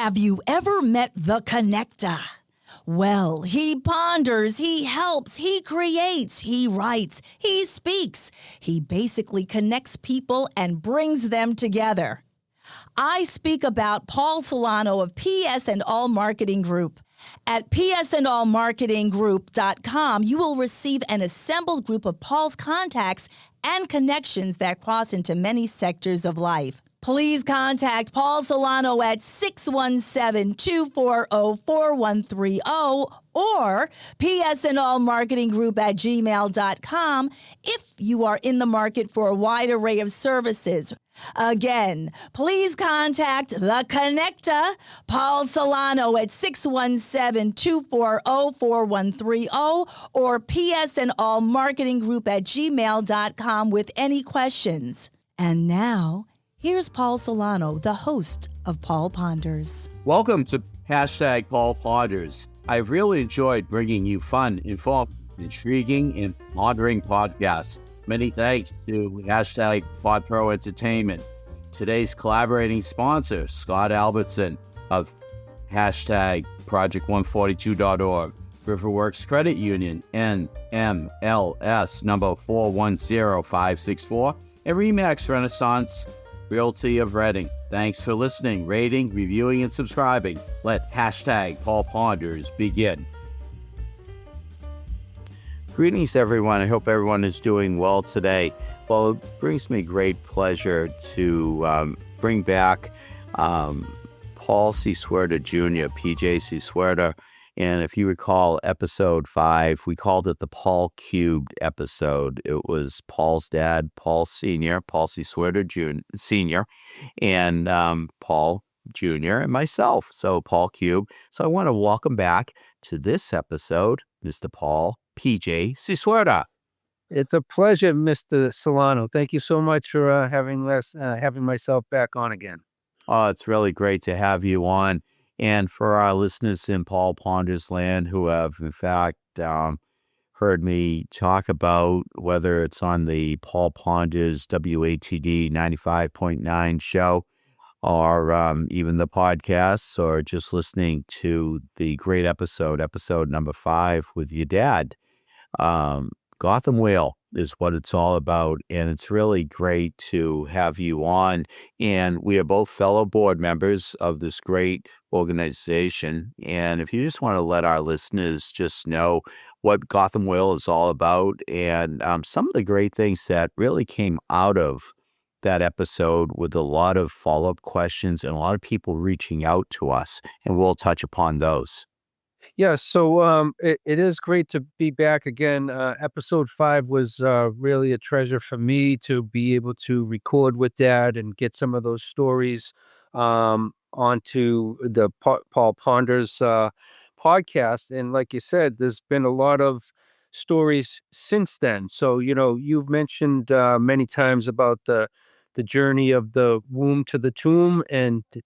Have you ever met the connector? Well, he ponders, he helps, he creates, he writes, he speaks. He basically connects people and brings them together. I speak about Paul Solano of PS and All Marketing Group. At psandallmarketinggroup.com, you will receive an assembled group of Paul's contacts and connections that cross into many sectors of life. Please contact Paul Solano at 617-240-4130 or psandallmarketinggroup@gmail.com if you are in the market for a wide array of services. Again, please contact The Connector, Paul Solano at 617-240-4130 or psandallmarketinggroup@gmail.com with any questions. And now, here's Paul Solano, the host of Paul Ponders. Welcome to #Paul Ponders. I've really enjoyed bringing you fun, informative, intriguing, and pondering podcasts. Many thanks to #PodPro Entertainment. Today's collaborating sponsor, Scott Albertson of #Project142.org, Riverworks Credit Union, NMLS number 410564, and Remax Renaissance Realty of Reading. Thanks for listening, rating, reviewing, and subscribing. Let #Paul Ponders begin. Greetings, everyone. I hope everyone is doing well today. Well, it brings me great pleasure to bring back Paul Sieswerda Jr., PJ Sieswerda. And if you recall, episode 5, we called it the Paul Cubed episode. It was Paul's dad, Paul Sr., Paul Sieswerda Sr., and Paul Jr., and myself, so Paul Cube. So I want to welcome back to this episode, Mr. Paul PJ Sieswerda. It's a pleasure, Mr. Solano. Thank you so much for having myself back on again. Oh, it's really great to have you on. And for our listeners in Paul Ponders land who have, in fact, heard me talk about whether it's on the Paul Ponders WATD 95.9 show or even the podcasts or just listening to the great episode number 5 with your dad. GothamWhale is what it's all about, and it's really great to have you on. And we are both fellow board members of this great organization. And if you just want to let our listeners just know what GothamWhale is all about and some of the great things that really came out of that episode with a lot of follow-up questions and a lot of people reaching out to us, and we'll touch upon those. Yeah, so it is great to be back again. Episode 5 was really a treasure for me to be able to record with Dad and get some of those stories onto the Paul Ponders podcast. And like you said, there's been a lot of stories since then. So, you've mentioned many times about the journey of the womb to the tomb and the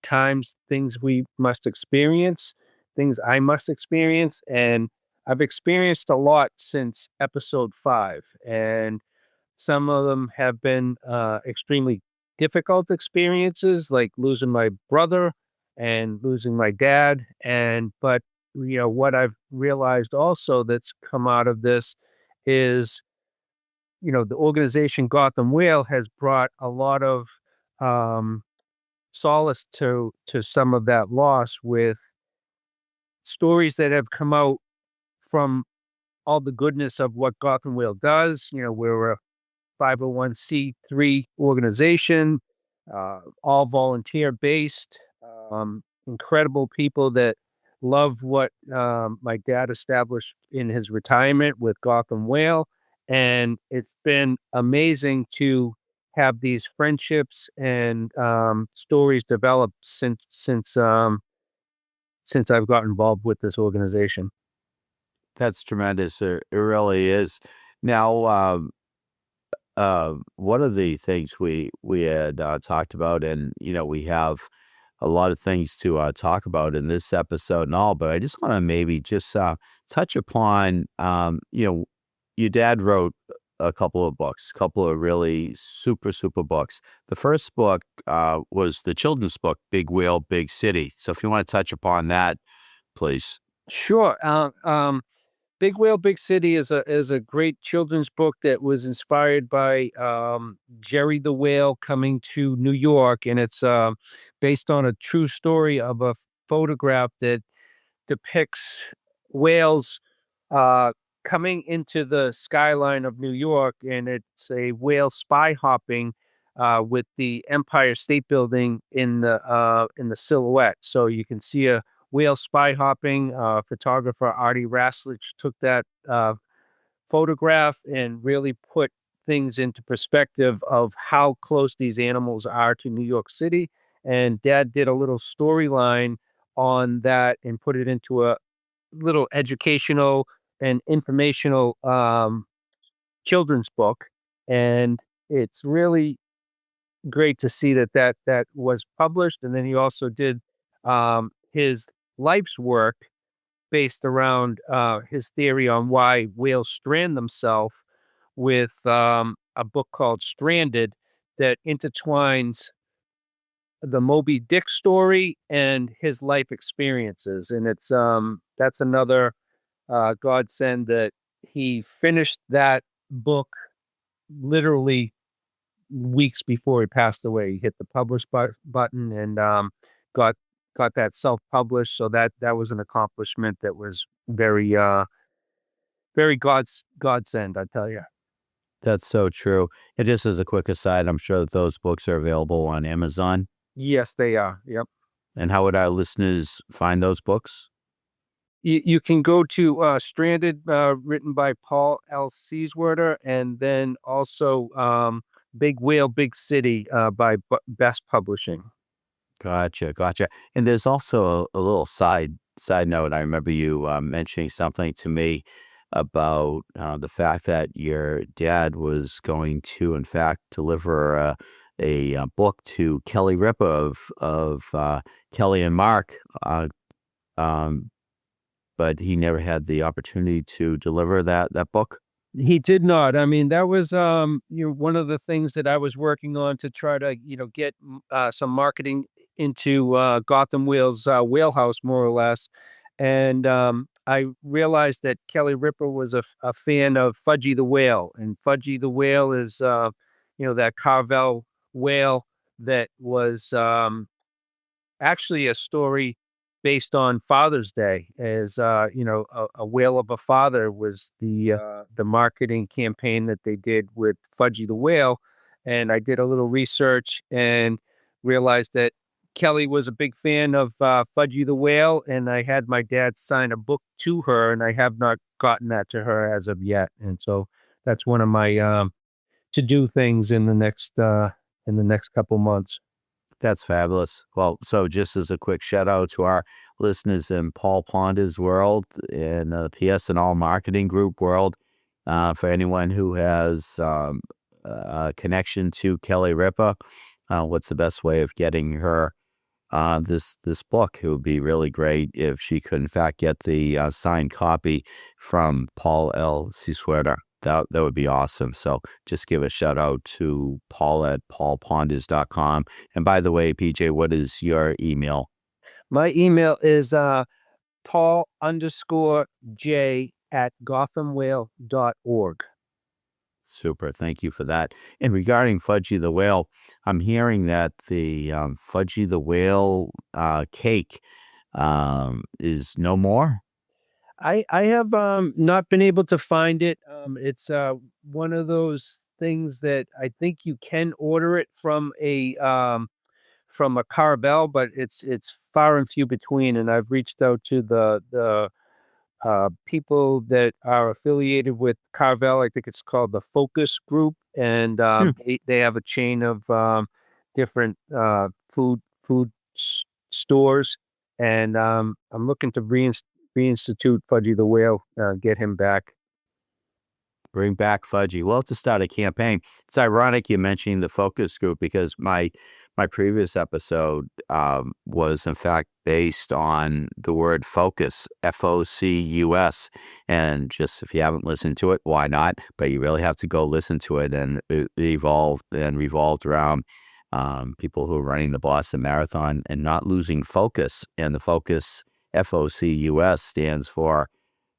things we must experience. Things I must experience, and I've experienced a lot since episode 5, and some of them have been extremely difficult experiences, like losing my brother and losing my dad. But what I've realized also that's come out of this is, the organization GothamWhale has brought a lot of solace to some of that loss with stories that have come out from all the goodness of what GothamWhale does. We're a 501c3 organization, all volunteer based, incredible people that love what my dad established in his retirement with GothamWhale. And it's been amazing to have these friendships and stories develop since I've got involved with this organization. That's tremendous. It really is. Now, one of the things we had talked about, and we have a lot of things to talk about in this episode and all, but I just want to maybe just touch upon, your dad wrote a couple of books, a couple of really super, super books. The first book was the children's book, Big Whale, Big City. So if you want to touch upon that, please. Sure. Big Whale, Big City is a great children's book that was inspired by Jerry the Whale coming to New York, and it's based on a true story of a photograph that depicts whales uh, coming into the skyline of New York, and it's a whale spy hopping with the Empire State Building in the silhouette. So you can see a whale spy hopping. Photographer Artie Raslich took that photograph and really put things into perspective of how close these animals are to New York City. And Dad did a little storyline on that and put it into a little educational and informational children's book. And it's really great to see that was published. And then he also did his life's work based around his theory on why whales strand themselves with a book called Stranded that intertwines the Moby Dick story and his life experiences. And it's that's another godsend that he finished that book literally weeks before he passed away. He hit the publish button and got got that self-published. So that was an accomplishment that was very godsend, I tell you. That's so true. And just as a quick aside, I'm sure that those books are available on Amazon. Yes, they are. Yep. And how would our listeners find those books? You can go to Stranded, written by Paul L. Sieswerda, and then also Big Whale, Big City by Best Publishing. Gotcha, gotcha. And there's also a little side note. I remember you mentioning something to me about the fact that your dad was going to, in fact, deliver a book to Kelly Ripa of Kelly and Mark, um, but he never had the opportunity to deliver that book. He did not. I mean, that was one of the things that I was working on to try to get some marketing into Gotham Whale's Whale House, more or less. And I realized that Kelly Ripa was a fan of Fudgie the Whale, and Fudgie the Whale is that Carvel whale that was actually a story based on Father's Day. As a whale of a father was the marketing campaign that they did with Fudgie the Whale. And I did a little research and realized that Kelly was a big fan of Fudgie the Whale, and I had my dad sign a book to her, and I have not gotten that to her as of yet. And so that's one of my to do things in the next couple months. That's fabulous. Well, so just as a quick shout out to our listeners in Paul Ponder's world, in PS and All Marketing Group world, for anyone who has a connection to Kelly Ripa, what's the best way of getting her this book? It would be really great if she could, in fact, get the signed copy from Paul L. Sieswerda. That would be awesome. So just give a shout out to Paul at paulponders.com. And by the way, PJ, what is your email? My email is paul_j@gothamwhale.org. Super. Thank you for that. And regarding Fudgie the Whale, I'm hearing that the Fudgie the Whale cake is no more. I have not been able to find it. It's one of those things that I think you can order it from a Carvel, but it's far and few between. And I've reached out to the people that are affiliated with Carvel. I think it's called the Focus Group, and they have a chain of different food stores. And I'm looking to reinstitute Fudgie the Whale, get him back. Bring back Fudgie. Well, to start a campaign. It's ironic you mentioning the focus group because my my previous episode was in fact based on the word focus, Focus. And just if you haven't listened to it, why not? But you really have to go listen to it. And it evolved and revolved around people who are running the Boston Marathon and not losing focus. And the focus, Focus, stands for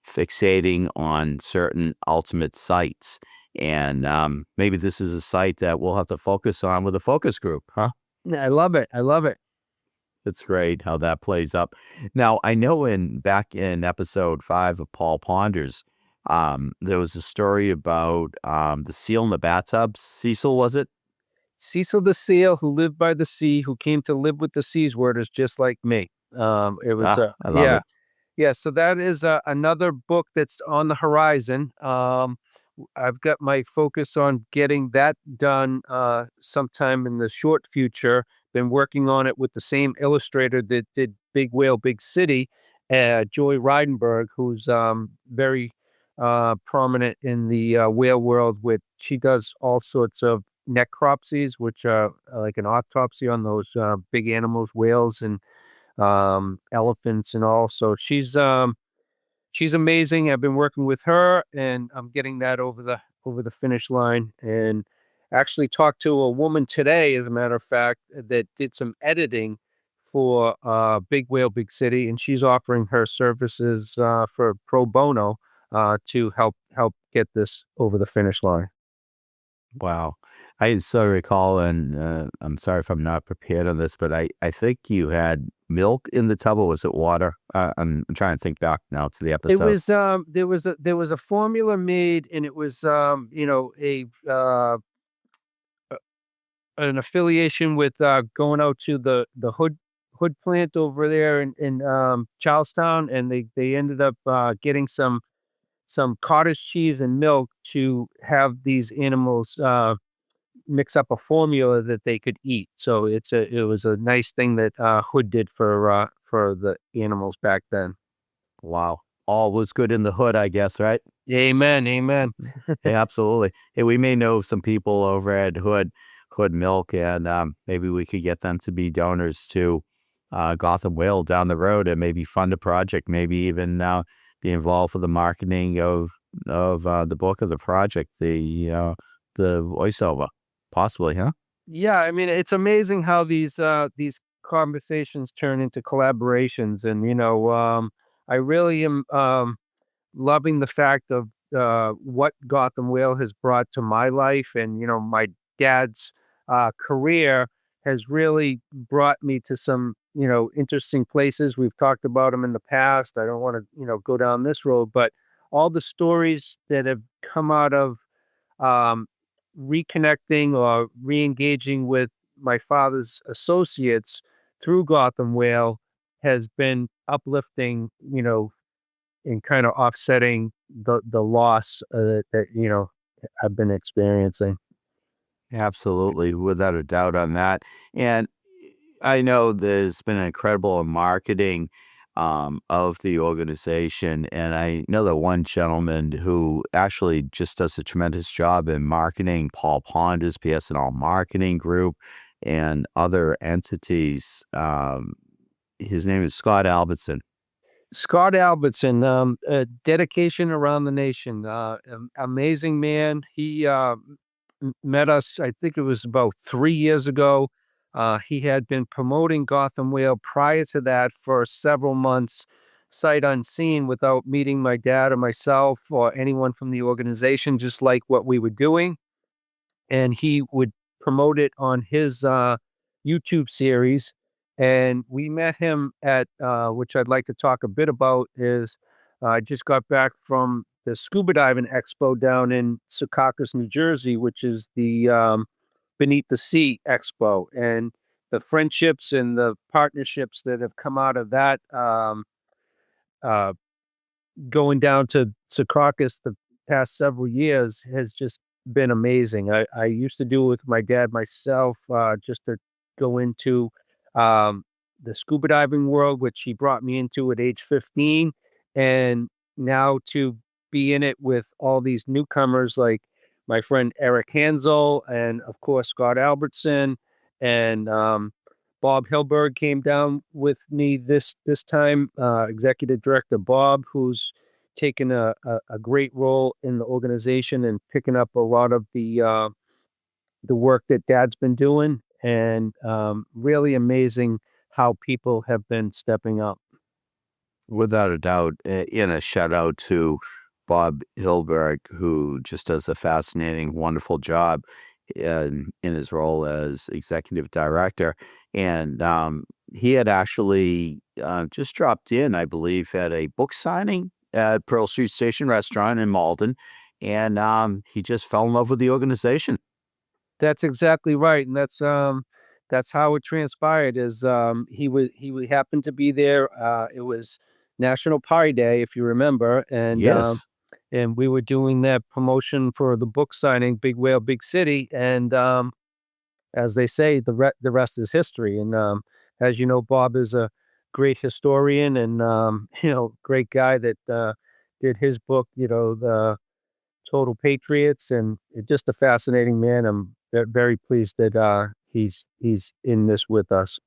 fixating on certain ultimate sites. And maybe this is a site that we'll have to focus on with a focus group, huh? Yeah, I love it. I love it. It's great how that plays up. Now, I know back in episode 5 of Paul Ponders, there was a story about the seal in the bathtub. Cecil, was it? Cecil the Seal, who lived by the sea, who came to live with the Sieswerdas just like me. It was I love yeah. it. Yeah, so that is another book that's on the horizon. I've got my focus on getting that done sometime in the short future. Been working on it with the same illustrator that did Big Whale, Big City, Joy Reidenberg, who's very prominent in the whale world. She does all sorts of necropsies, which are like an autopsy on those big animals, whales and elephants and all. So she's amazing. I've been working with her and I'm getting that over the finish line, and actually talked to a woman today, as a matter of fact, that did some editing for Big Whale Big City, and she's offering her services for pro bono to help get this over the finish line. Wow. I so recall, and I'm sorry if I'm not prepared on this, but I think you had milk in the tub, or was it water? I'm trying to think back now to the It episode. was there was a formula made, and it was an affiliation with going out to the hood plant over there in Charlestown, and they ended up getting some cottage cheese and milk to have these animals mix up a formula that they could eat. So it was a nice thing that Hood did for the animals back then. Wow. All was good in the hood, I guess, right? Amen, amen. Yeah, absolutely. Hey, we may know some people over at Hood Milk, and maybe we could get them to be donors to Gotham Whale down the road, and maybe fund a project, maybe even be involved with the marketing of the book of the project, the voiceover, possibly, huh? Yeah, I mean, it's amazing how these conversations turn into collaborations, and I really am loving the fact of what Gotham Whale has brought to my life, and my dad's career has really brought me to some interesting places. We've talked about them in the past. I don't want to go down this road, but all the stories that have come out of um, reconnecting or re-engaging with my father's associates through Gotham Whale has been uplifting, and kind of offsetting the loss that I've been experiencing. Absolutely, without a doubt on that. And I know there's been an incredible marketing of the organization. And I know that one gentleman who actually just does a tremendous job in marketing, Paul Ponders, PSNL Marketing Group, and other entities. His name is Scott Albertson. Scott Albertson, dedication around the nation, amazing man. He met us, I think it was about 3 years ago. He had been promoting Gotham Whale prior to that for several months, sight unseen, without meeting my dad or myself or anyone from the organization, just like what we were doing. And he would promote it on his YouTube series. And we met him at, which I'd like to talk a bit about, is I just got back from the scuba diving expo down in Secaucus, New Jersey, which is the Beneath the Sea Expo. And the friendships and the partnerships that have come out of that uh, going down to Secaucus the past several years has just been amazing. I used to do it with my dad myself, just to go into um, the scuba diving world, which he brought me into at age 15. And now to be in it with all these newcomers like my friend Eric Hansel and, of course, Scott Albertson and Bob Hilberg came down with me this time. Executive Director Bob, who's taken a great role in the organization and picking up a lot of the work that Dad's been doing, and really amazing how people have been stepping up. Without a doubt, and a shout out to Bob Hilberg, who just does a fascinating, wonderful job in his role as executive director. And he had actually just dropped in, I believe, at a book signing at Pearl Street Station Restaurant in Malden. And he just fell in love with the organization. That's exactly right, and that's how it transpired. Is happened to be there. It was National Pie Day, if you remember, Yes, and we were doing that promotion for the book signing, Big Whale, Big City, and as they say, the rest is history. And as you know, Bob is a great historian and great guy that did his book, the Total Patriots, and just a fascinating man. I'm very pleased that he's in this with us.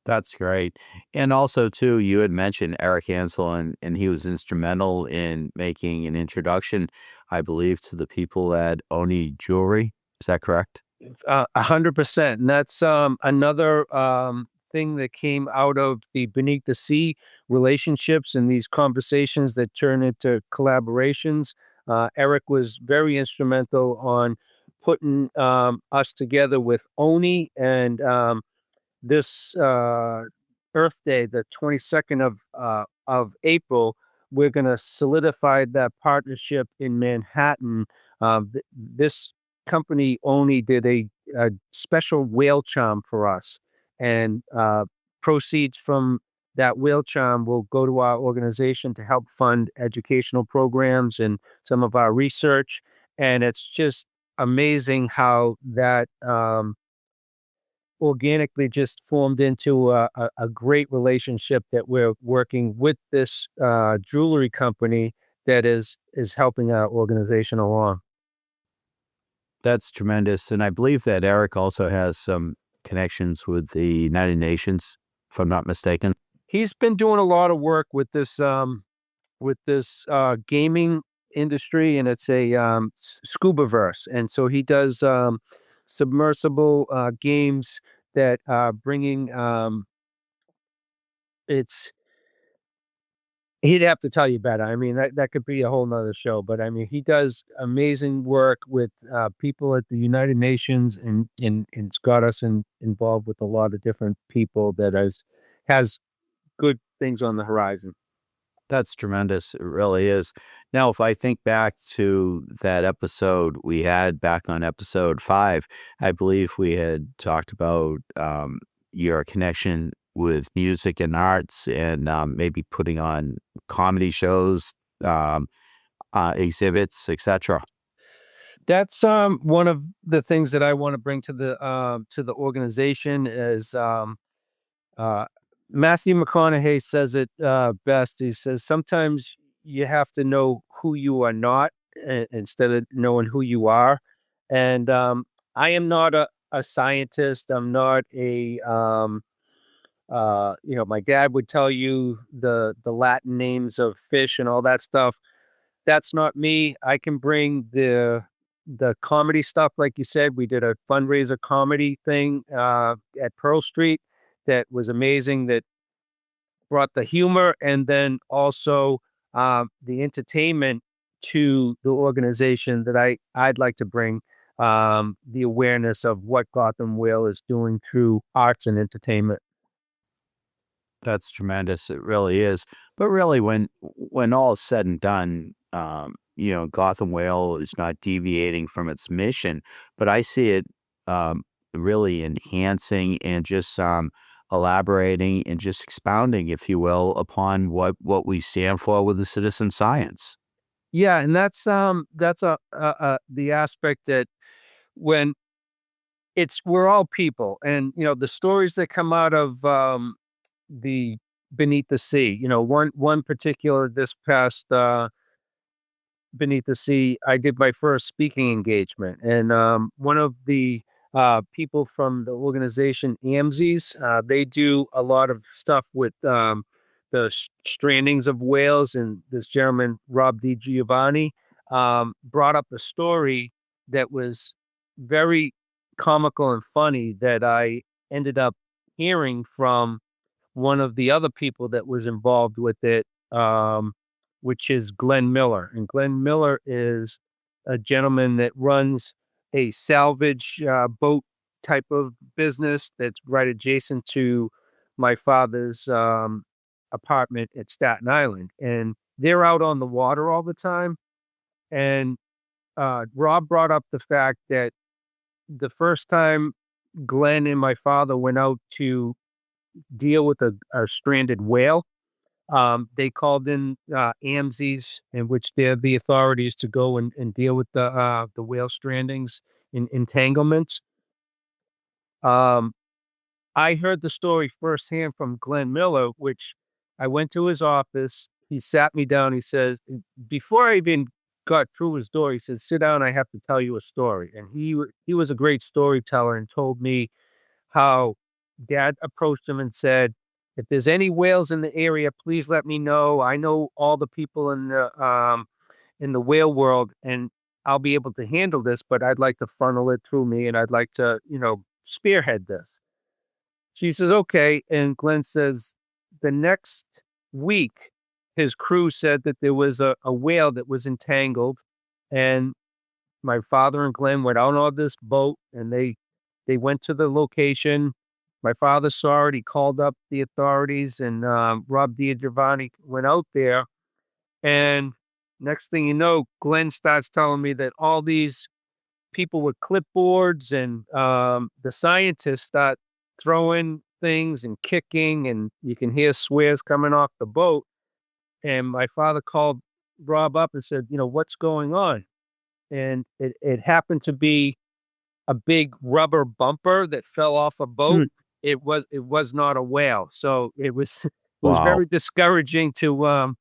that's great. And also, too, you had mentioned Eric Hansel, and he was instrumental in making an introduction, I believe, to the people at Oni Jewelry. Is that correct? 100%, and that's another thing that came out of the Beneath the Sea relationships and these conversations that turn into collaborations. Eric was very instrumental on putting us together with Oni, and this Earth Day, the 22nd of April, we're going to solidify that partnership in Manhattan. This company only did a special whale charm for us, and proceeds from that whale charm will go to our organization to help fund educational programs and some of our research. And it's just amazing how that organically just formed into a great relationship that we're working with this jewelry company that is helping our organization along. That's tremendous. And I believe that Eric also has some connections with the United Nations, if I'm not mistaken. He's been doing a lot of work with this gaming industry, and it's a scuba verse, and so he does submersible games that are bringing it's he'd have to tell you better. I mean, that could be a whole nother show, but I mean, he does amazing work with people at the United Nations, and it's got us involved with a lot of different people that has good things on the horizon. That's tremendous. It really is. Now, if I think back to that episode we had back on episode 5, I believe we had talked about your connection with music and arts, and maybe putting on comedy shows, um, exhibits, etc. That's one of the things that I want to bring to the organization is uh, Matthew McConaughey says it best. He says sometimes you have to know who you are not, instead of knowing who you are. And I am not a scientist. I'm not a my dad would tell you the Latin names of fish and all that stuff. That's not me. I can bring the comedy stuff, like you said. We did a fundraiser comedy thing at Pearl Street that was amazing. That brought the humor and then also the entertainment to the organization. That I'd like to bring the awareness of what Gotham Whale is doing through arts and entertainment. That's tremendous. It really is. But really, when all is said and done, Gotham Whale is not deviating from its mission, but I see it um, really enhancing and just elaborating and just expounding, if you will, upon what we stand for with the citizen science. Yeah, and that's the aspect that when we're all people, and the stories that come out of the Beneath the Sea. One particular this past Beneath the Sea, I did my first speaking engagement, and one of the people from the organization AMSIS. They do a lot of stuff with the strandings of whales, and this gentleman, Rob DiGiovanni, brought up a story that was very comical and funny that I ended up hearing from one of the other people that was involved with it, which is Glenn Miller. And Glenn Miller is a gentleman that runs a salvage boat type of business that's right adjacent to my father's apartment at Staten Island. And they're out on the water all the time. And Rob brought up the fact that the first time Glenn and my father went out to deal with a stranded whale, they called in AMSIs, in which they're the authorities to go and deal with the whale strandings and entanglements. Um, I heard the story firsthand from Glenn Miller, which I went to his office. He sat me down. He says, before I even got through his door, he said, "Sit down. I have to tell you a story." And he was a great storyteller and told me how dad approached him and said, "If there's any whales in the area, please let me know. I know all the people in the whale world, and I'll be able to handle this, but I'd like to funnel it through me, and I'd like to, spearhead this." She says, "Okay." And Glenn says, the next week, his crew said that there was a whale that was entangled, and my father and Glenn went out on this boat, and they went to the location. My father saw it. He called up the authorities, and Rob DiGiovanni went out there. And next thing you know, Glenn starts telling me that all these people with clipboards and the scientists start throwing things and kicking, and you can hear swears coming off the boat. And my father called Rob up and said, "What's going on?" And it happened to be a big rubber bumper that fell off a boat. It was not a whale. So it was it was Wow. very discouraging to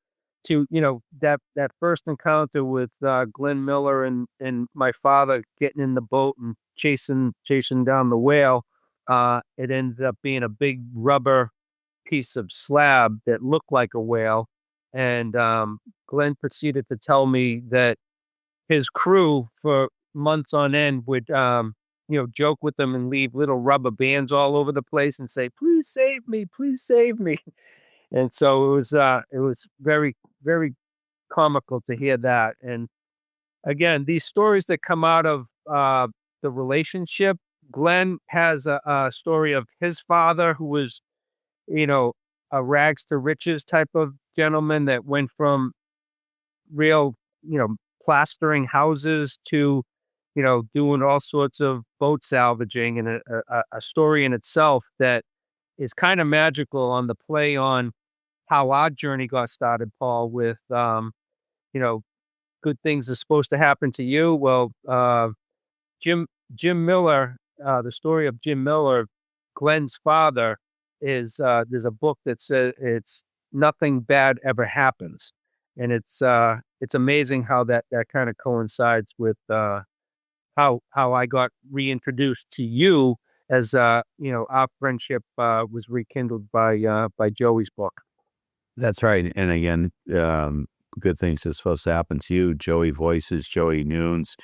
that first encounter with Glenn Miller and my father getting in the boat and chasing down the whale. It ended up being a big rubber piece of slab that looked like a whale. And Glenn proceeded to tell me that his crew for months on end would, joke with them and leave little rubber bands all over the place and say, "Please save me, please save me." And so it was very, very comical to hear that. And again, these stories that come out of the relationship, Glenn has a story of his father who was, you know, a rags to riches type of gentleman that went from real, plastering houses to, doing all sorts of boat salvaging, and a story in itself that is kind of magical on the play on how our journey got started, Paul, with, you know, good things are supposed to happen to you. Well, Jim Jim Miller, the story of Jim Miller, Glenn's father, is there's a book that says it's nothing bad ever happens, and it's amazing how that kind of coincides with how I got reintroduced to you as our friendship was rekindled by Joey's book. That's right. And again, good things are supposed to happen to you. Joey Voices, Joey Noon's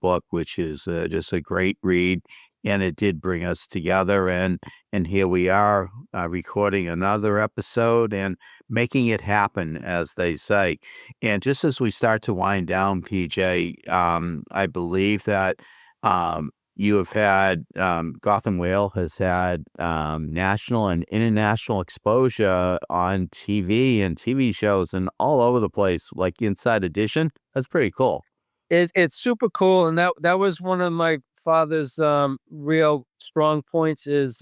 book, which is just a great read. And it did bring us together. And here we are recording another episode and making it happen, as they say. And just as we start to wind down, PJ, I believe that you have had Gotham Whale has had national and international exposure on TV and TV shows and all over the place, like Inside Edition. That's pretty cool. It's super cool, and that was one of my father's real strong points is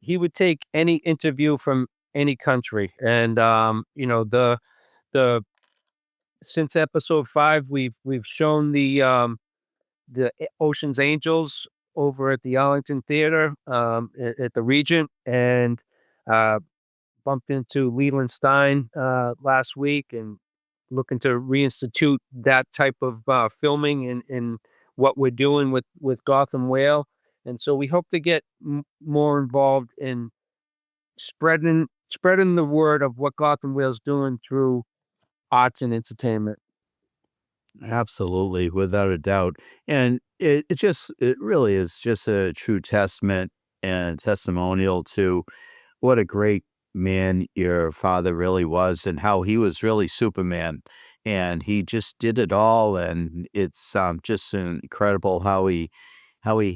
he would take any interview from any country, and the since episode 5 we've shown the Ocean's Angels over at the Arlington Theater at the Regent, and uh, bumped into Leland Stein last week and looking to reinstitute that type of filming in what we're doing with Gotham Whale. And so we hope to get more involved in spreading the word of what Gotham Whale's doing through arts and entertainment. Absolutely, without a doubt. And it really is just a true testament and testimonial to what a great man your father really was and how he was really Superman. And he just did it all. And it's just incredible how he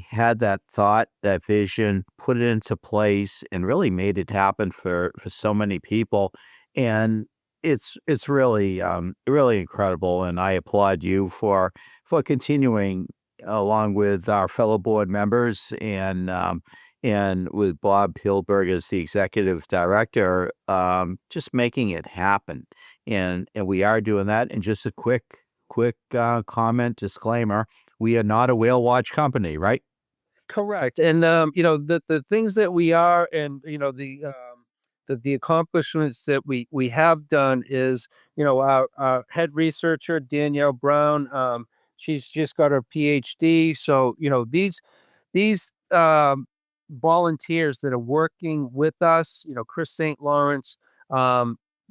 had that thought, that vision, put it into place, and really made it happen for so many people. And it's really really incredible. And I applaud you for continuing along with our fellow board members and with Bob Hilberg as the executive director, just making it happen. And we are doing that. And just a quick comment disclaimer: we are not a whale watch company, right? Correct. And the things that we are, and the accomplishments that we have done is, our head researcher Danielle Brown, she's just got her PhD. So, these volunteers that are working with us, Chris St. Lawrence,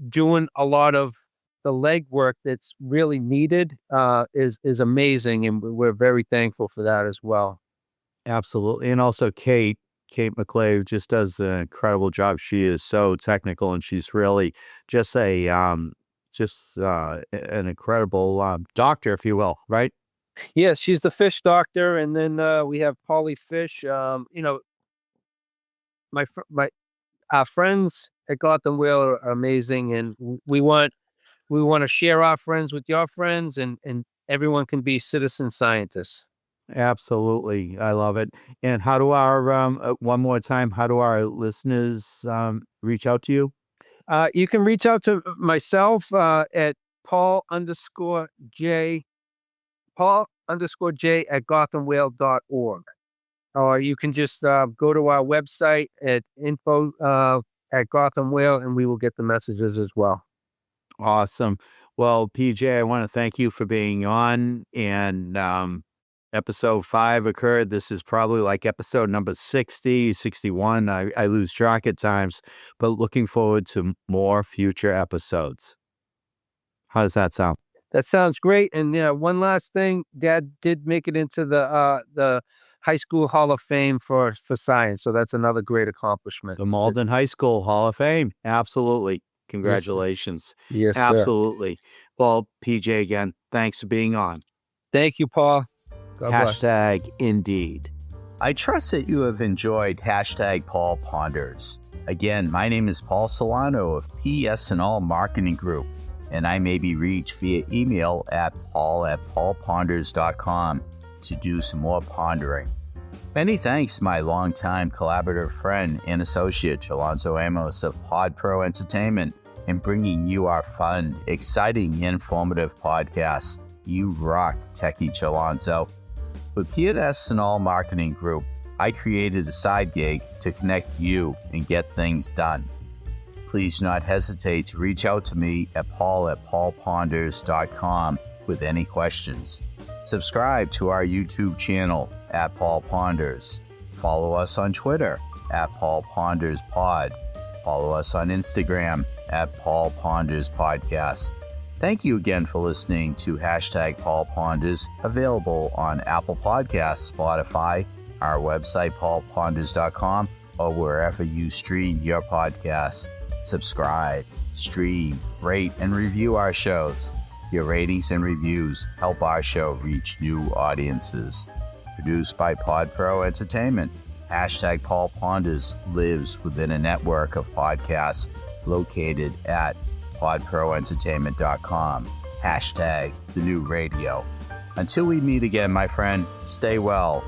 doing a lot of the legwork that's really needed, is amazing, and we're very thankful for that as well. Absolutely. And also Kate McClave just does an incredible job. She is so technical, and she's really just an incredible doctor, if you will, right? Yes, she's the fish doctor, and then we have Polly Fish. My our friends at Gotham Whale are amazing, and we want to share our friends with your friends, and everyone can be citizen scientists. Absolutely. I love it. And how do one more time, how do our listeners reach out to you? You can reach out to myself at Paul_J at GothamWhale.org. Or you can just go to our website at info at Gotham Whale, and we will get the messages as well. Awesome. Well, PJ, I want to thank you for being on. And episode 5 occurred. This is probably like episode number 60, 61. I lose track at times, but looking forward to more future episodes. How does that sound? That sounds great. And yeah, one last thing, Dad did make it into the High School Hall of Fame for science, so that's another great accomplishment. The Malden High School Hall of Fame. Absolutely. Yes, Congratulations. yes, sir. Absolutely. Well, PJ, again, thanks for being on. Thank you, Paul. God bless. Hashtag indeed. I trust that you have enjoyed hashtag Paul Ponders. Again, my name is Paul Solano of PS&All Marketing Group, and I may be reached via email at paul@paulponders.com to do some more pondering. Many thanks to my longtime collaborative friend and associate, Chalonzo Amos of Pod Pro Entertainment, in bringing you our fun, exciting, informative podcasts. You rock, Techie Chalonzo. With PS&All Marketing Group, I created a side gig to connect you and get things done. Please do not hesitate to reach out to me at paul@paulponders.com with any questions. Subscribe to our YouTube channel at Paul Ponders. Follow us on Twitter at Paul Ponders Pod. Follow us on Instagram at Paul Ponders Podcast. Thank you again for listening to hashtag Paul Ponders, available on Apple Podcasts, Spotify, our website paulponders.com, or wherever you stream your podcasts. Subscribe, stream, rate, and review our shows. Your ratings and reviews help our show reach new audiences. Produced by Pod Pro Entertainment, hashtag Paul Ponders lives within a network of podcasts located at podproentertainment.com. Hashtag the new radio. Until we meet again, my friend, stay well.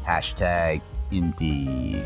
Hashtag indeed.